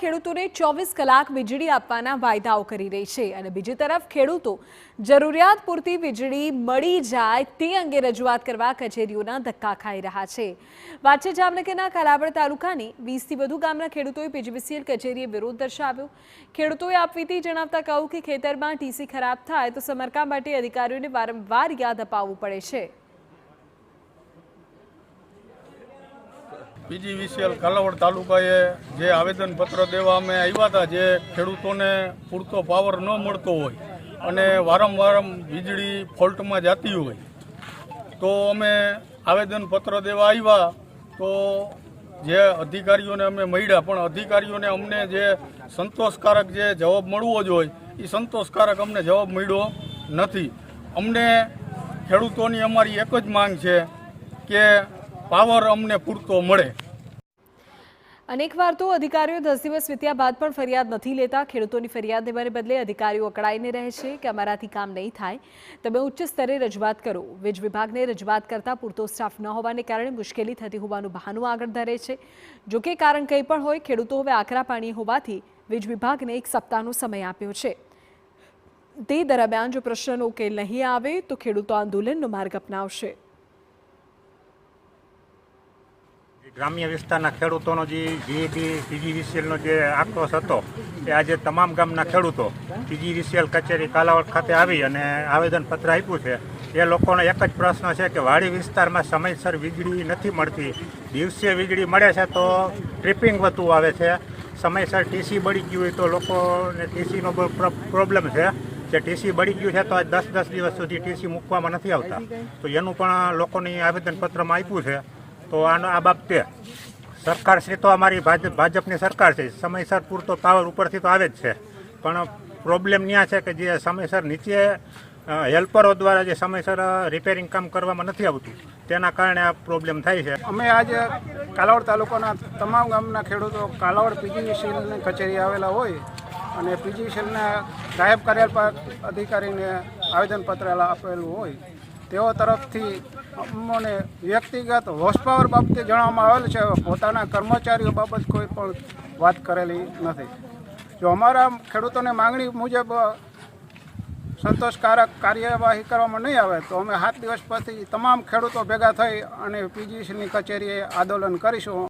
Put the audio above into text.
ખેડૂતોને 24 કલાક વીજળી આપવાના વાયદાઓ કરી રહી છે અને બીજી તરફ ખેડૂતો જરૂરિયાત પૂરતી વીજળી મળી જાય તે અંગે રજૂઆત કરવા કચેરીઓના ધક્કા ખાઈ રહ્યા છે। વાત છે જામનગરના કાલાવડ તાલુકાની 20 થી વધુ ગામના ખેડૂતોએ પીજીવીસીએલ કચેરીએ વિરોધ દર્શાવ્યો। ખેડૂતોએ આપવીતી જણાવતા કહ્યું કે ખેતરમાં ટીસી ખરાબ થાય તો સમારકામ માટે અધિકારીઓને વારંવાર યાદ અપાવવું પડે છે। पीजीवीसीएल कालावड तालुकाए जे आवेदनपत्र देवा अमे आव्या हता जे खेडूतोने पूरतो पावर न मळतो होय अने वारंवार वीजળી फॉल्टमां जाती होय तो अमे आवेदनपत्र देवा आव्या तो जे अधिकारीओने अमे मळ्या पण अधिकारीओने अमने जे संतोषकारक जे जवाब मळवो जोईए ए संतोषकारक अमने जवाब मळ्यो नथी। अमने खेडूतोनी अमारी एक ज मांग छे के पावर अमने पूरतो मळे। अनेकवार तो अधिकारीओ 10 दिवस वीत्या बाद पण फरियाद नहीं लेता खेडूतोनी फरियाद देवाने बदले अधिकारीओ अकड़ाईने रहे छे के अमाराथी काम नहीं थाय तमे उच्च स्तरे रजूआत करो। वीज विभागने रजूआत करता पूरतो स्टाफ न होवाने कारणे मुश्केली थती होवानुं बहानुं आगळ धरे छे। जो के कारण कंई पण होय खेडूतो हवे आकरा पाणी होवाथी वीज विभागने 1 सप्ताहनो समय आप्यो छे। ते दरमियान जो प्रश्ननो उकेल नहीं आवे तो खेडूतो आंदोलननो मार्ग अपनावशे। ग्राम्य विस्ताરના ખેડૂતોનો જે પીજીવીસીએલનો જે આક્રોશ હતો એ આજે તમામ ગામના ખેડૂતો પીજીવીસીએલ કચેરી કાલાવડ ખાતે આવી અને આવેદનપત્ર આપ્યું છે। એ લોકોનો એક જ પ્રશ્ન છે કે વાડી વિસ્તારમાં સમયસર વીજળી નથી મળતી। દિવસે વીજળી મળે છે તો ટ્રિપિંગ વધુ આવે છે। સમયસર ટીસી બળી ગયું હોય તો લોકોને ટીસીનો પ્રોબ્લેમ છે જે ટીસી બળી ગયું છે તો આજ 10 દિવસ સુધી ટીસી મૂકવામાં નથી આવતા તો એનું પણ લોકોની આવેદનપત્રમાં આપ્યું છે। तो आ बाबते सरकार श्री तो अमारी भाजपनी सरकार है समयसर पूरतो पावर ऊपर थी तो आवे ज छे पण प्रॉब्लम न्या छे कि जे समयसर नीचे हेल्परो द्वारा जे समयसर रिपेरिंग काम करवामां नथी आवतुं तेना कारणे आ प्रॉब्लम थाय छे। अमे आज कालावड तालुकाना तमाम गामना खेडूतो कालावड पीजीवीसीएल कचेरी आवेला होय अने पीजीवीसीएलना गायब कार्यपालक अधिकारीने आवेदनपत्र आपेલું હોય તેઓ તરફથી અમને વ્યક્તિગત હોર્સ પાવર બાબતે જણાવવામાં આવેલ છે। પોતાના કર્મચારીઓ બાબત કોઈ પણ વાત કરેલી નથી। જો અમારા ખેડૂતોને માંગણી મુજબ સંતોષકારક કાર્યવાહી કરવામાં નહીં આવે તો અમે 7 દિવસ પછી તમામ ખેડૂતો ભેગા થઈ અને પીજીવીસીએલની કચેરીએ આંદોલન કરીશું।